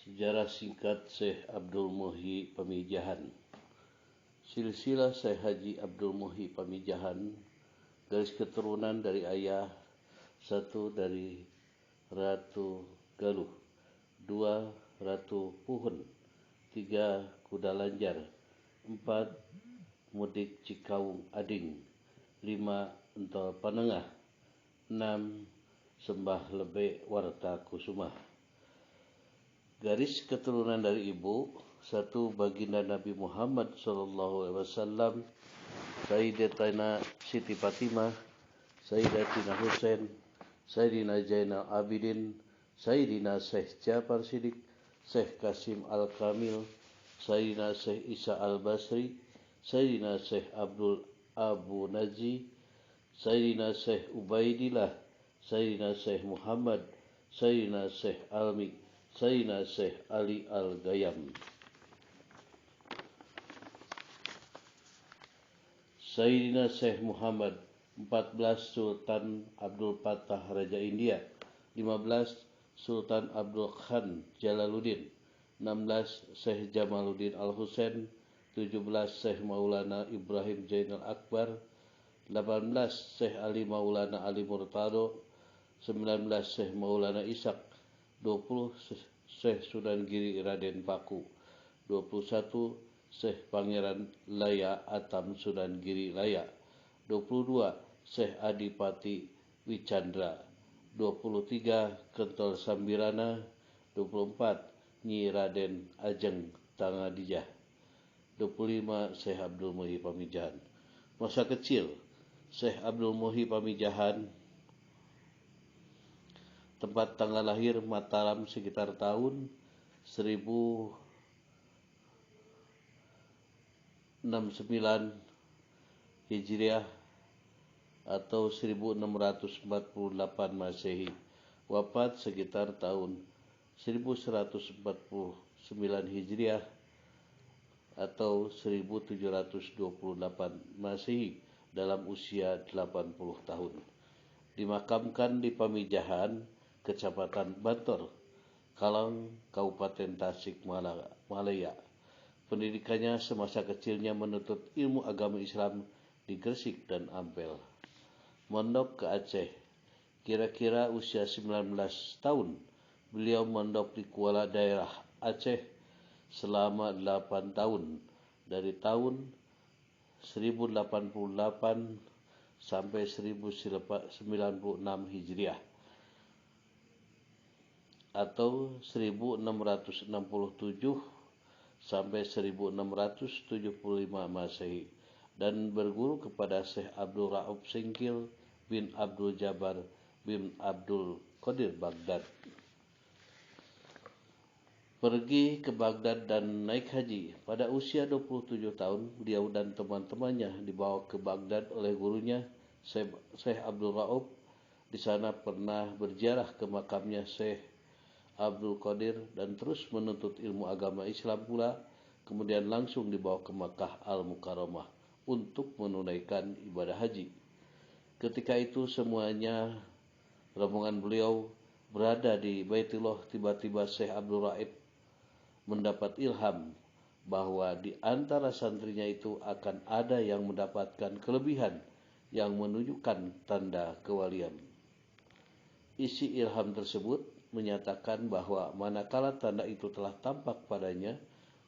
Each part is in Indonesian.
Sejarah singkat Syekh Abdul Muhyi Pamijahan. Silsilah Syekh Haji Abdul Muhyi Pamijahan, garis keturunan dari ayah, 1 dari Ratu Galuh, 2 Ratu Puhun, 3 Kuda Lanjar, 4 Mudik Cikaung Ading, 5 Entol Panengah, 6 Sembah Lebe Warta Kusumah. Garis keturunan dari ibu, 1 Baginda Nabi Muhammad SAW, Sayyidatina Siti Fatimah, Sayyidatina Husain, Sayyidina Zainal Abidin, Sayyidina Syekh Ja'far Shiddiq, Syekh Qasim Al-Kamil, Sayyidina Syekh Isa Al-Basri, Sayyidina Syekh Abdul Abu Naji, Sayyidina Syekh Ubaidillah, Sayyidina Syekh Muhammad, Sayyidina Syekh Almi, Sayyidina Syekh Ali Al-Gayam. Sayyidina Syekh Muhammad, 14 Sultan Abdul Fattah Raja India, 15 Sultan Abdul Khan Jalaluddin, 16 Syekh Jamaluddin Al-Husain, 17 Syekh Maulana Ibrahim Zainal Akbar, 18 Syekh Ali Maulana Ali Murtado, 19 Syekh Maulana Ishak, 20 Syekh Sunan Giri Raden Paku, 21 Syekh Pangeran Laya Atam Sunan Giri Laya, 22 Syekh Adipati Wicandra, 23 Kentol Sambirana, 24 Nyi Raden Ajeng Tangadijah, 25 Syekh Abdul Muhyi Pamijahan. Masa kecil Syekh Abdul Muhyi Pamijahan. Tempat tanggal lahir Mataram sekitar tahun 1069 Hijriah atau 1648 Masehi. Wafat sekitar tahun 1149 Hijriah atau 1728 Masehi dalam usia 80 tahun. Dimakamkan di Pamijahan, Kecamatan Bantor, Kalang, Kabupaten Tasikmalaya. Pendidikannya semasa kecilnya menuntut ilmu agama Islam di Gresik dan Ampel. Mondok ke Aceh. Kira-kira usia 19 tahun, beliau mondok di Kuala Daerah Aceh selama 8 tahun, dari tahun 1088 sampai 1096 Hijriah atau 1667 sampai 1675 Masehi, dan berguru kepada Syekh Abdul Rauf Singkil bin Abdul Jabbar bin Abdul Qadir Baghdad. Pergi ke Baghdad dan naik haji. Pada usia 27 tahun, beliau dan teman-temannya dibawa ke Baghdad oleh gurunya Syekh Abdul Rauf. Di sana pernah berziarah ke makamnya Syekh Abdul Qadir dan terus menuntut ilmu agama Islam pula. Kemudian langsung dibawa ke Makkah Al-Mukarramah untuk menunaikan ibadah haji. Ketika itu semuanya rombongan beliau berada di Baitullah. Tiba-tiba Syekh Abdul Rauf mendapat ilham bahwa di antara santrinya itu akan ada yang mendapatkan kelebihan yang menunjukkan tanda kewalian. Isi ilham tersebut menyatakan bahwa manakala tanda itu telah tampak padanya,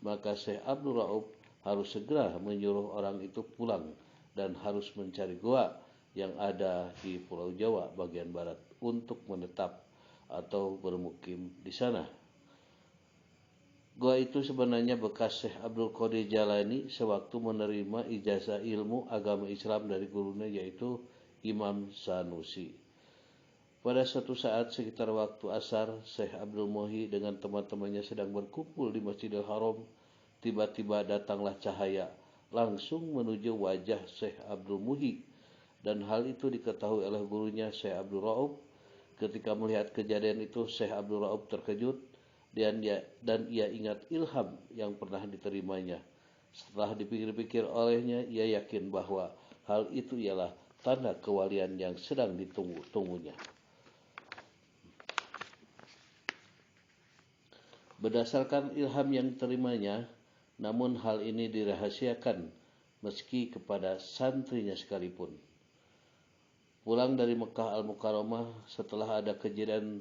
maka Syekh Abdul Rauf harus segera menyuruh orang itu pulang dan harus mencari goa yang ada di Pulau Jawa bagian barat untuk menetap atau bermukim di sana. Goa itu sebenarnya bekas Syekh Abdul Qadir Jalani sewaktu menerima ijazah ilmu agama Islam dari gurunya, yaitu Imam Sanusi. Pada suatu saat sekitar waktu asar, Syekh Abdul Muhyi dengan teman-temannya sedang berkumpul di Masjidil Haram. Tiba-tiba datanglah cahaya langsung menuju wajah Syekh Abdul Muhyi, dan hal itu diketahui oleh gurunya Syekh Abdul Rauf. Ketika melihat kejadian itu, Syekh Abdul Rauf terkejut dan ia ingat ilham yang pernah diterimanya. Setelah dipikir-pikir olehnya, ia yakin bahwa hal itu ialah tanda kewalian yang sedang ditunggu-tunggunya. Berdasarkan ilham yang diterimanya, namun hal ini dirahasiakan meski kepada santrinya sekalipun. Pulang dari Mekah Al-Mukarramah setelah ada kejadian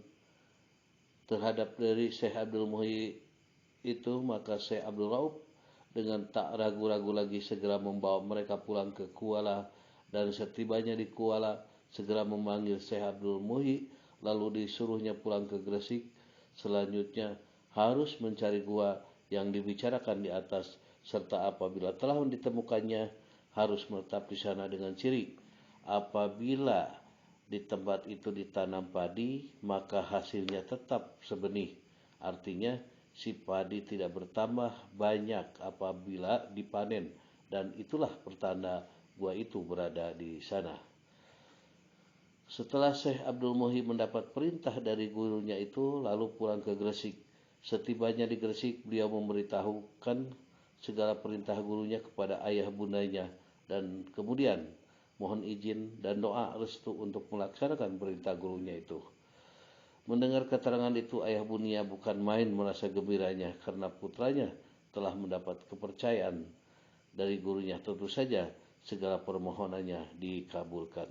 terhadap dari Syekh Abdul Muhyi itu, maka Syekh Abdul Rauf dengan tak ragu-ragu lagi segera membawa mereka pulang ke Kuala, dan setibanya di Kuala segera memanggil Syekh Abdul Muhyi lalu disuruhnya pulang ke Gresik. Selanjutnya harus mencari gua yang dibicarakan di atas, serta apabila telah ditemukannya harus menetap di sana dengan ciri apabila di tempat itu ditanam padi maka hasilnya tetap sebenih, artinya si padi tidak bertambah banyak apabila dipanen, dan itulah pertanda gua itu berada di sana. Setelah Syekh Abdul Muhyi mendapat perintah dari gurunya itu lalu pulang ke Gresik. Setibanya di Gresik, beliau memberitahukan segala perintah gurunya kepada ayah bundanya dan kemudian mohon izin dan doa restu untuk melaksanakan perintah gurunya itu. Mendengar keterangan itu, ayah bundanya bukan main merasa gembiranya karena putranya telah mendapat kepercayaan dari gurunya. Tentu saja segala permohonannya dikabulkan.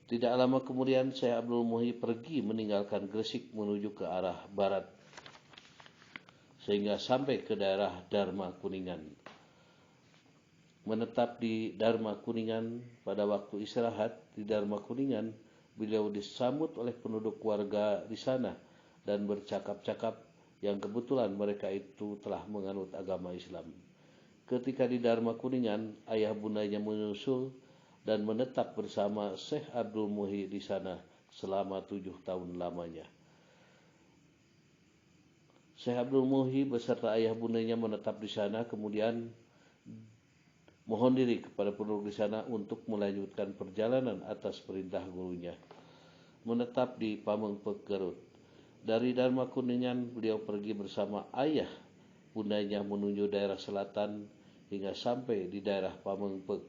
Tidak lama kemudian Syekh Abdul Muhyi pergi meninggalkan Gresik menuju ke arah barat sehingga sampai ke daerah Dharma Kuningan. Menetap di Dharma Kuningan, pada waktu istirahat di Dharma Kuningan, beliau disambut oleh penduduk warga di sana dan bercakap-cakap yang kebetulan mereka itu telah menganut agama Islam. Ketika di Dharma Kuningan, ayah bundanya menyusul dan menetap bersama Syekh Abdul Muhyi di sana selama 7 tahun lamanya. Syekh Abdul Muhyi beserta ayah bundanya menetap di sana, kemudian mohon diri kepada penduduk di sana untuk melanjutkan perjalanan atas perintah gurunya. Menetap di Pamengpeuk, Garut. Dari Dharma Kuningan, beliau pergi bersama ayah bundanya menuju daerah selatan hingga sampai di daerah Pamengpeuk,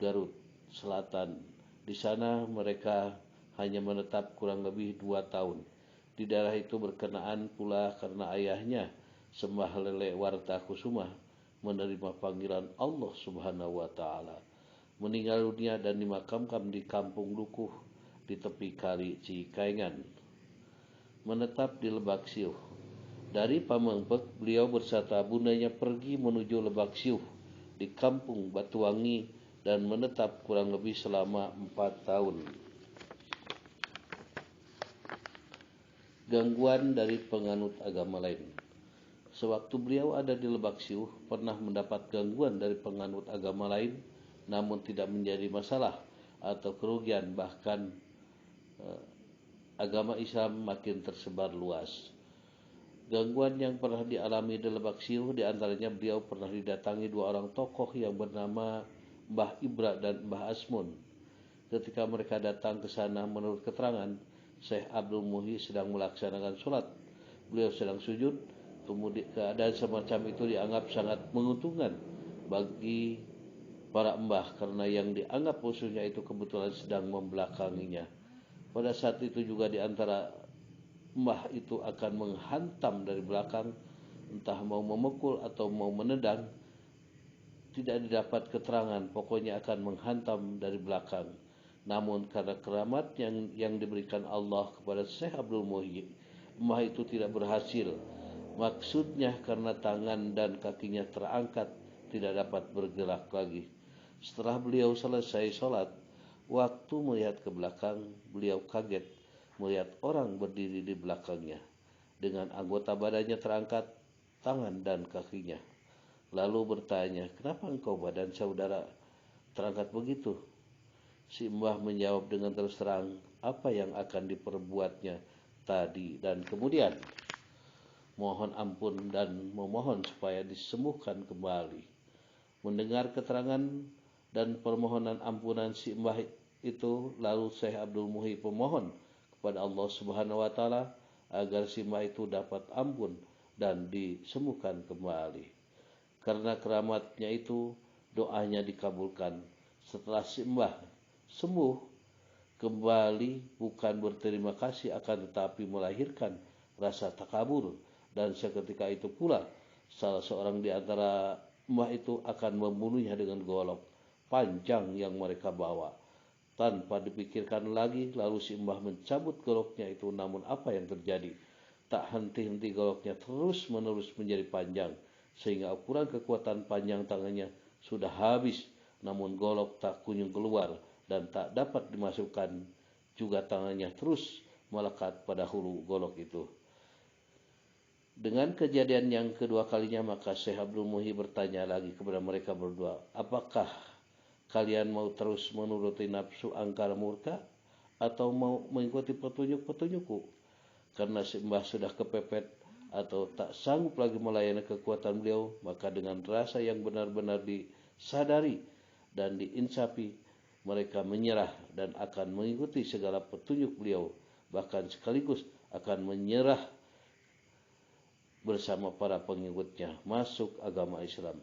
Garut Selatan. Di sana mereka hanya menetap kurang lebih 2 tahun. Di daerah itu berkenaan pula karena ayahnya Sembah Lele Warta Kusuma menerima panggilan Allah Subhanahu wa Ta'ala, meninggal dunia dan dimakamkan di Kampung Dukuh di tepi Kali Cikaengan. Menetap di Lebak Siuh. Dari Pamengpeuk, beliau beserta bundanya pergi menuju Lebak Siuh di Kampung Batuwangi dan menetap kurang lebih selama 4 tahun. Gangguan dari penganut agama lain. Sewaktu beliau ada di Lebak Siuh, pernah mendapat gangguan dari penganut agama lain, namun tidak menjadi masalah atau kerugian, bahkan agama Islam makin tersebar luas. Gangguan yang pernah dialami di Lebak Siuh, diantaranya beliau pernah didatangi 2 orang tokoh yang bernama Mbah Ibra dan Mbah Asmun. Ketika mereka datang ke sana, menurut keterangan, Syekh Abdul Muhyi sedang melaksanakan sholat. Beliau sedang sujud. Kemudian keadaan semacam itu dianggap sangat menguntungkan bagi para mbah karena yang dianggap musuhnya itu kebetulan sedang membelakanginya. Pada saat itu juga di antara mbah itu akan menghantam dari belakang, entah mau memukul atau mau menendang, tidak didapat keterangan, pokoknya akan menghantam dari belakang. Namun karena keramat yang diberikan Allah kepada Syekh Abdul Muhyi, mbah itu tidak berhasil. Maksudnya karena tangan dan kakinya terangkat, tidak dapat bergerak lagi. Setelah beliau selesai sholat, waktu melihat ke belakang, beliau kaget melihat orang berdiri di belakangnya dengan anggota badannya terangkat, tangan dan kakinya. Lalu bertanya, kenapa engkau badan saudara terangkat begitu? Si mbah menjawab dengan terus terang apa yang akan diperbuatnya tadi, dan kemudian mohon ampun dan memohon supaya disembuhkan kembali. Mendengar keterangan dan permohonan ampunan si mbah itu, lalu Syekh Abdul Muhyi memohon kepada Allah Subhanahu wa Ta'ala agar si mbah itu dapat ampun dan disembuhkan kembali. Karena keramatnya itu, doanya dikabulkan. Setelah si mbah sembuh kembali, bukan berterima kasih akan tetapi melahirkan rasa takabur, dan seketika itu pula salah seorang di antara mbah itu akan membunuhnya dengan golok panjang yang mereka bawa. Tanpa dipikirkan lagi, lalu si mbah mencabut goloknya itu, namun apa yang terjadi? Tak henti-henti goloknya terus-menerus menjadi panjang, sehingga ukuran kekuatan panjang tangannya sudah habis, namun golok tak kunjung keluar dan tak dapat dimasukkan juga tangannya terus melekat pada hulu golok itu. Dengan kejadian yang kedua kalinya, maka Syekh Abdul Muhyi bertanya lagi kepada mereka berdua, apakah kalian mau terus menuruti nafsu angkara murka atau mau mengikuti petunjuk-petunjukku? Karena si mbah sudah kepepet atau tak sanggup lagi melayani kekuatan beliau, maka dengan rasa yang benar-benar disadari dan diinsafi, mereka menyerah dan akan mengikuti segala petunjuk beliau, bahkan sekaligus akan menyerah bersama para pengikutnya masuk agama Islam.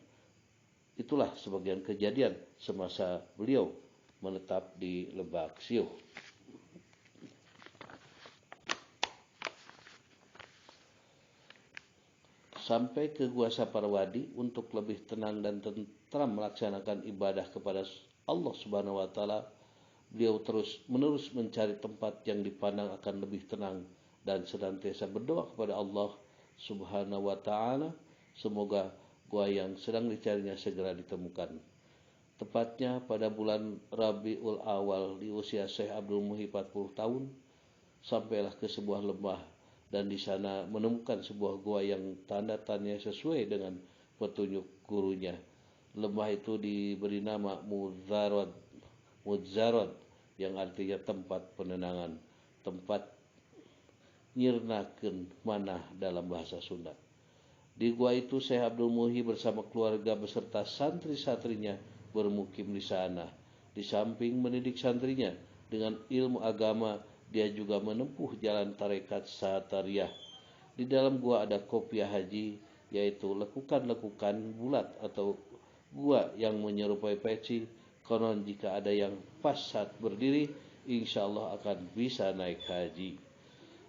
Itulah sebagian kejadian semasa beliau menetap di Lebak Siuh. Sampai ke Gua Saparwadi untuk lebih tenang dan tentram melaksanakan ibadah kepada Allah Subhanahu wa taala, beliau terus-menerus mencari tempat yang dipandang akan lebih tenang dan senantiasa berdoa kepada Allah Subhanahu wa taala semoga gua yang sedang dicarinya segera ditemukan. Tepatnya pada bulan Rabiul Awal di usia Syekh Abdul Muhyi 40 tahun, sampailah ke sebuah lembah dan di sana menemukan sebuah gua yang tanda-tandanya sesuai dengan petunjuk gurunya. Lembah itu diberi nama Mudzarad yang artinya tempat penenangan, tempat nyirnakeun manah dalam bahasa Sunda. Di gua itu Syekh Abdul Muhyi bersama keluarga beserta santri-santrinya bermukim di sana. Di samping mendidik santrinya dengan ilmu agama, dia juga menempuh jalan tarekat Satariyah. Di dalam gua ada kopiah haji, yaitu lekukan-lekukan bulat atau gua yang menyerupai peci. Konon jika ada yang pas saat berdiri, insya Allah akan bisa naik haji.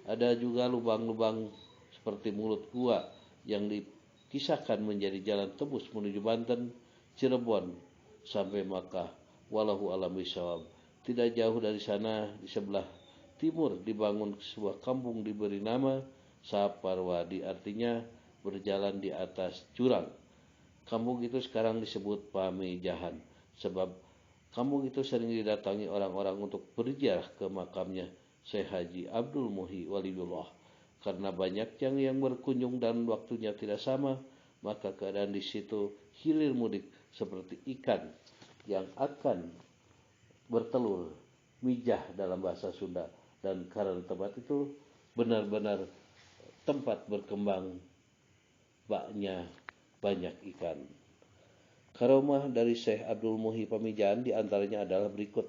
Ada juga lubang-lubang seperti mulut gua yang dikisahkan menjadi jalan tembus menuju Banten, Cirebon, sampai Makkah. Wallahu a'lam bishawab. Tidak jauh dari sana, di sebelah timur dibangun sebuah kampung diberi nama Saparwadi, artinya berjalan di atas jurang. Kampung itu sekarang disebut Pamijahan, sebab kampung itu sering didatangi orang-orang untuk berziarah ke makamnya Syekh Haji Abdul Muhyi Waliullah. Karena banyak yang berkunjung dan waktunya tidak sama, maka keadaan di situ hilir mudik seperti ikan yang akan bertelur, mijah dalam bahasa Sunda. Dan karena tempat itu benar-benar tempat berkembang baknya banyak ikan. Karomah dari Syekh Abdul Muhyi Pamijahan diantaranya adalah berikut.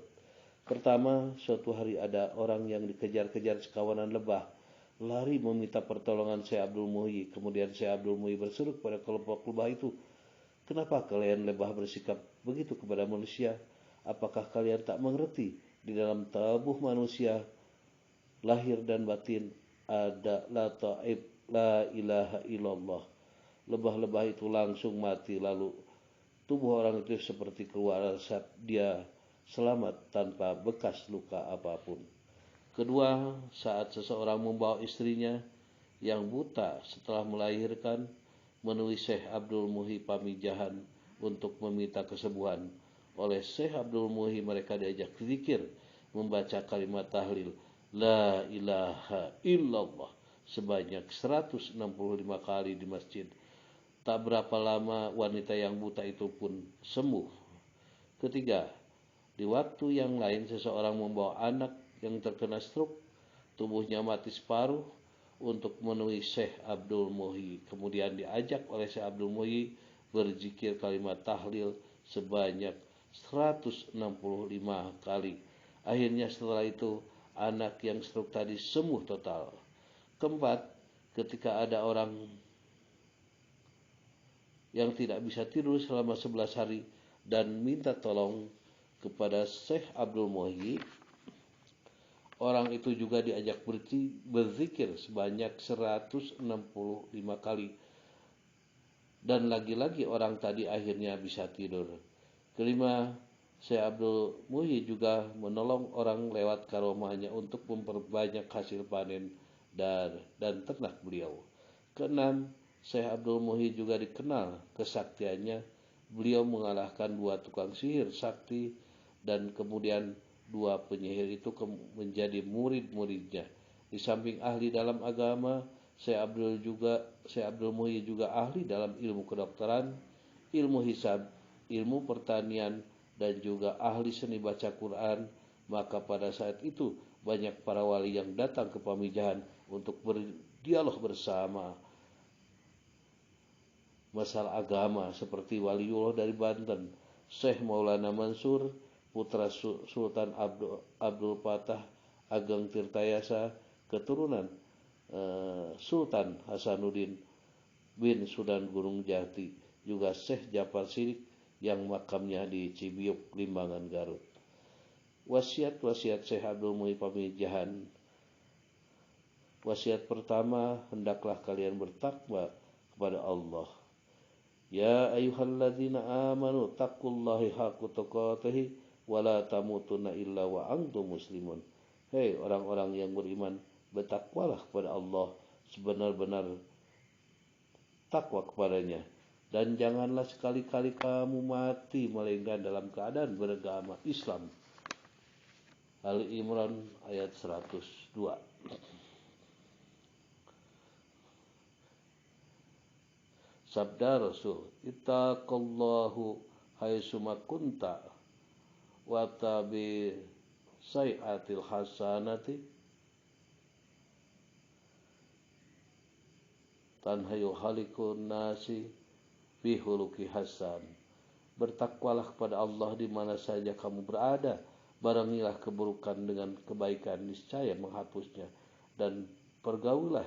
Pertama, suatu hari ada orang yang dikejar-kejar sekawanan lebah, lari meminta pertolongan Syekh Abdul Muhyi. Kemudian Syekh Abdul Muhyi berseru kepada kelompok lebah itu, kenapa kalian lebah bersikap begitu kepada manusia? Apakah kalian tak mengerti di dalam tubuh manusia lahir dan batin ada la ta'ib la ilaha illallah. Lebah-lebah itu langsung mati, lalu tubuh orang itu seperti keluar saat dia selamat tanpa bekas luka apapun. Kedua, saat seseorang membawa istrinya yang buta setelah melahirkan menemui Syekh Abdul Muhyi Pamijahan untuk meminta kesembuhan. Oleh Syekh Abdul Muhyi mereka diajak zikir, membaca kalimat tahlil La ilaha illallah sebanyak 165 kali di masjid. Tak berapa lama wanita yang buta itu pun sembuh. Ketiga, di waktu yang lain seseorang membawa anak yang terkena stroke, tubuhnya mati separuh untuk menemui Syekh Abdul Muhyi. Kemudian diajak oleh Syekh Abdul Muhyi berzikir kalimat tahlil sebanyak 165 kali. Akhirnya setelah itu anak yang stroke tadi sembuh total. Keempat, ketika ada orang yang tidak bisa tidur selama 11 hari dan minta tolong kepada Syekh Abdul Muhyi, Orang itu juga diajak berzikir sebanyak 165 kali. Dan lagi-lagi orang tadi akhirnya bisa tidur. Kelima, Syekh Abdul Muhyi juga menolong orang lewat karomahnya untuk memperbanyak hasil panen dan ternak beliau. Keenam, Syekh Abdul Muhyi juga dikenal kesaktiannya. Beliau mengalahkan 2 tukang sihir sakti dan kemudian 2 penyihir itu menjadi murid-muridnya. Di samping ahli dalam agama, Syekh Abdul Muhyi juga ahli dalam ilmu kedokteran, ilmu hisab, ilmu pertanian, dan juga ahli seni baca Quran. Maka pada saat itu banyak para wali yang datang ke Pamijahan untuk berdialog bersama masalah agama, seperti Waliullah dari Banten, Syekh Maulana Mansur, putra Sultan Abdul Fattah Ageng Tirtayasa, keturunan Sultan Hasanuddin bin Sudan Gunung Jati, juga Syekh Jafar Sidik yang makamnya di Cibiuk, Limbangan, Garut. Wasiat-wasiat Syekh Abdul Muhyi Pamijahan. Wasiat pertama, hendaklah kalian bertakwa kepada Allah. Ya ayyuhalladzina amanu taqullahi haqqa tuqatih wa la tamutunna illa wa antum muslimun. Hei orang-orang yang beriman, bertakwalah kepada Allah sebenar-benar takwa kepadanya, dan janganlah sekali-kali kamu mati melainkan dalam keadaan beragama Islam. Ali Imran ayat 102. Sabda Rasul, ittaqallahu haitsuma kunta wa tabi sayyatil hasanati tanhayu halikun nasi fi huluki hasan. Bertakwalah kepada Allah di mana saja kamu berada, barengilah keburukan dengan kebaikan, niscaya menghapusnya, dan pergaulah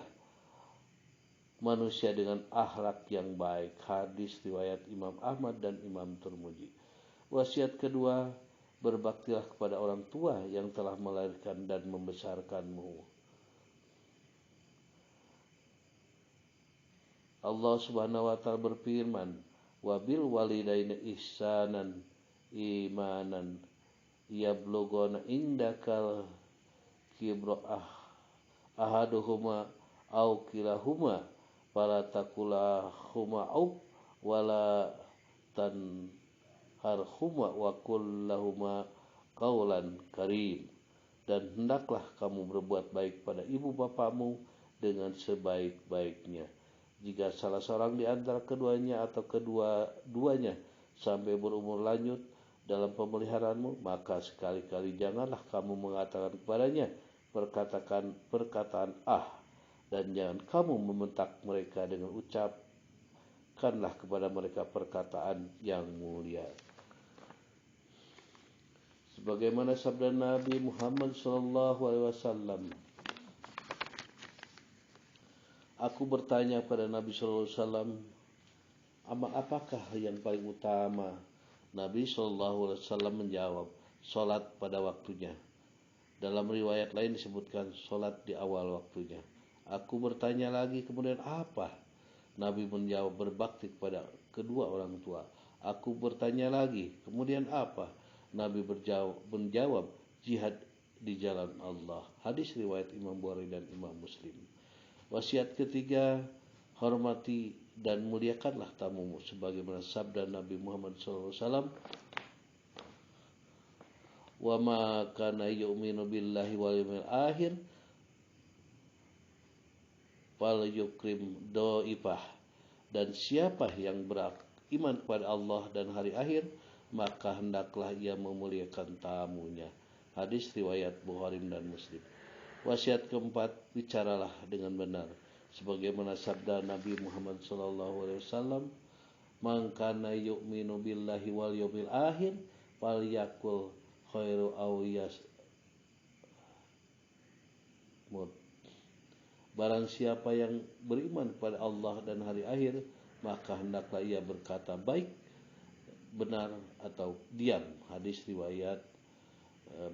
manusia dengan akhlak yang baik. Hadis riwayat Imam Ahmad dan Imam Tirmidzi. Wasiat kedua, berbaktilah kepada orang tua yang telah melahirkan dan membesarkanmu. Allah Subhanahu wa taala berfirman, wabil walidaini ihsanan imanan yabluguna indakal kibra ahaduhuma au kilahuma fala takulahuma auf wala tanharhuma wa kullahuma qaulan karim. Dan hendaklah kamu berbuat baik pada ibu bapamu dengan sebaik-baiknya. Jika salah seorang di antara keduanya atau kedua-duanya sampai berumur lanjut dalam pemeliharaanmu, maka sekali-kali janganlah kamu mengatakan kepadanya perkataan dan jangan kamu membentak mereka dengan ucapkanlah kepada mereka perkataan yang mulia. Sebagaimana sabda Nabi Muhammad SAW, aku bertanya pada Nabi SAW, apakah yang paling utama? Nabi SAW menjawab, sholat pada waktunya. Dalam riwayat lain disebutkan sholat di awal waktunya. Aku bertanya lagi, kemudian apa? Nabi menjawab, berbakti kepada kedua orang tua. Aku bertanya lagi, kemudian apa? Nabi menjawab, jihad di jalan Allah. Hadis riwayat Imam Bukhari dan Imam Muslim. Wasiat ketiga, hormati dan muliakanlah tamumu, sebagaimana sabda Nabi Muhammad SAW, wa ma kana yu'minu billahi wal yawmil akhir fal yukrim do'ifah. Dan siapa yang beriman kepada Allah dan hari akhir, maka hendaklah ia memuliakan tamunya. Hadis riwayat Bukhari dan Muslim. Wasiat keempat, bicaralah dengan benar, sebagaimana sabda Nabi Muhammad SAW, man kana yu'minu billahi wal yawmil akhir falyakul khairu aw yasmut. Barang siapa yang beriman kepada Allah dan hari akhir, maka hendaklah ia berkata baik, benar, atau diam. Hadis riwayat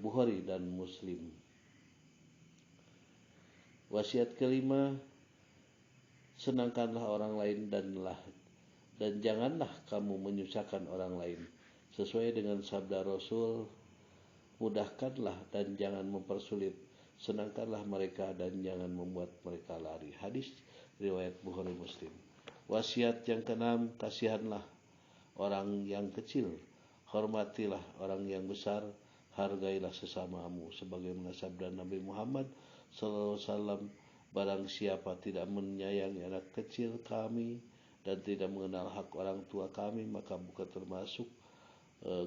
Bukhari dan Muslim. Wasiat kelima, senangkanlah orang lain dan janganlah kamu menyusahkan orang lain. Sesuai dengan sabda Rasul, mudahkanlah dan jangan mempersulit. Senangkanlah mereka dan jangan membuat mereka lari. Hadis riwayat Bukhari Muslim. Wasiat yang keenam, kasihanlah orang yang kecil, hormatilah orang yang besar, hargailah sesamamu. Sebagaimana sabda Nabi Muhammad SAW, barang siapa tidak menyayangi anak kecil kami dan tidak mengenal hak orang tua kami, maka bukan termasuk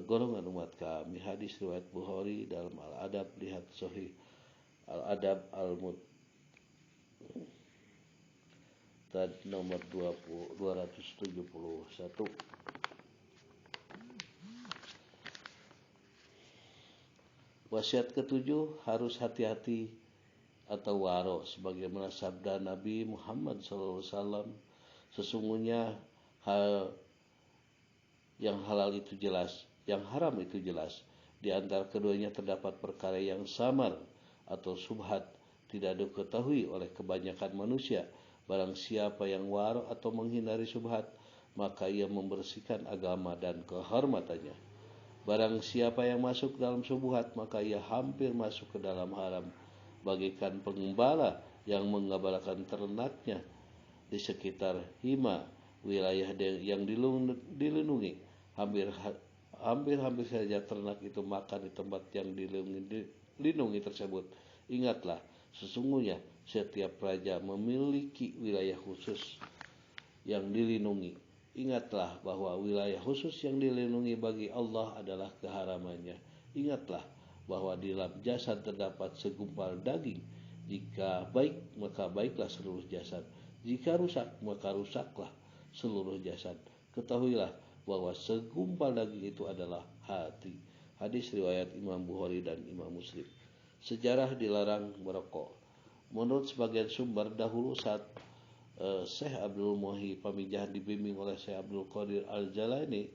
golongan umat kami. Hadis riwayat Bukhari dalam Al-Adab, lihat Sahih Al-Adab Al-Mutad nomor 271. Wasiat ketujuh, harus hati-hati atau waro, sebagaimana sabda Nabi Muhammad SAW, sesungguhnya hal yang halal itu jelas, yang haram itu jelas. Di antara keduanya terdapat perkara yang samar atau subhat, tidak diketahui oleh kebanyakan manusia. Barang siapa yang waro atau menghindari subhat, maka ia membersihkan agama dan kehormatannya. Barang siapa yang masuk dalam subhat, maka ia hampir masuk ke dalam haram. Bagaikan pengembala yang mengembalakan ternaknya di sekitar hima, wilayah yang dilindungi. Hampir saja ternak itu makan di tempat yang dilindungi tersebut. Ingatlah, sesungguhnya setiap raja memiliki wilayah khusus yang dilindungi. Ingatlah bahwa wilayah khusus yang dilindungi bagi Allah adalah keharamannya. Ingatlah bahwa di dalam jasad terdapat segumpal daging. Jika baik, maka baiklah seluruh jasad. Jika rusak, maka rusaklah seluruh jasad. Ketahuilah bahwa segumpal daging itu adalah hati. Hadis riwayat Imam Bukhari dan Imam Muslim. Sejarah dilarang merokok. Menurut sebagian sumber, dahulu saat Syekh Abdul Muhyi Pamijahan dibimbing oleh Syekh Abdul Qadir Al-Jalani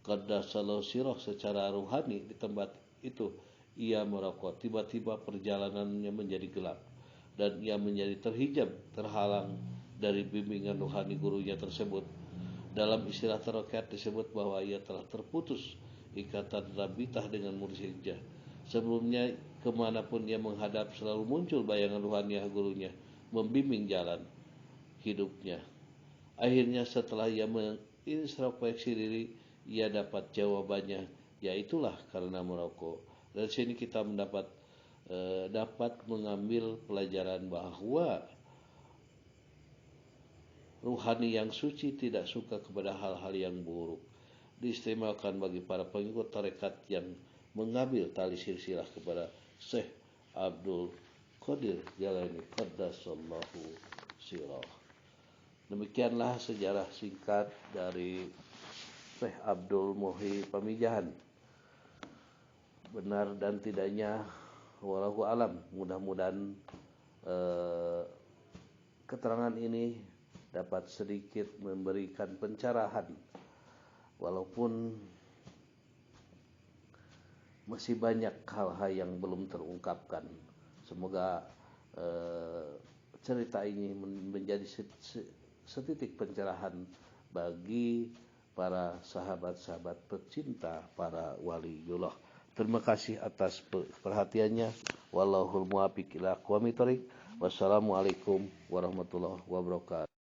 Qaddasallahu sirah secara ruhani, di tempat itu ia merokok. Tiba-tiba perjalanannya menjadi gelap dan ia menjadi terhijab, terhalang dari bimbingan ruhani gurunya tersebut. Dalam istilah tarekat disebut bahwa ia telah terputus ikatan rabitah dengan mursyidnya. Sebelumnya kemanapun ia menghadap selalu muncul bayangan ruhaniah gurunya membimbing jalan hidupnya. Akhirnya setelah ia mengintrospeksi diri, ia dapat jawabannya, yaitulah karena merokok. Dari sini kita dapat mengambil pelajaran bahwa ruhani yang suci tidak suka kepada hal-hal yang buruk. Diistimewakan bagi para pengikut tarekat yang mengambil tali silsilah kepada Syekh Abdul Qadir Jalani Qaddasallahu sirah. Demikianlah sejarah singkat dari Syekh Abdul Muhyi Pamijahan. Benar dan tidaknya wallahu alam. Mudah-mudahan keterangan ini dapat sedikit memberikan pencerahan, walaupun masih banyak hal-hal yang belum terungkapkan. Semoga cerita ini menjadi setitik pencerahan bagi para sahabat-sahabat pecinta para waliullah. Terima kasih atas perhatiannya. Wallahul muwaffiq ila aqwamit thoriq. Wassalamualaikum warahmatullahi wabarakatuh.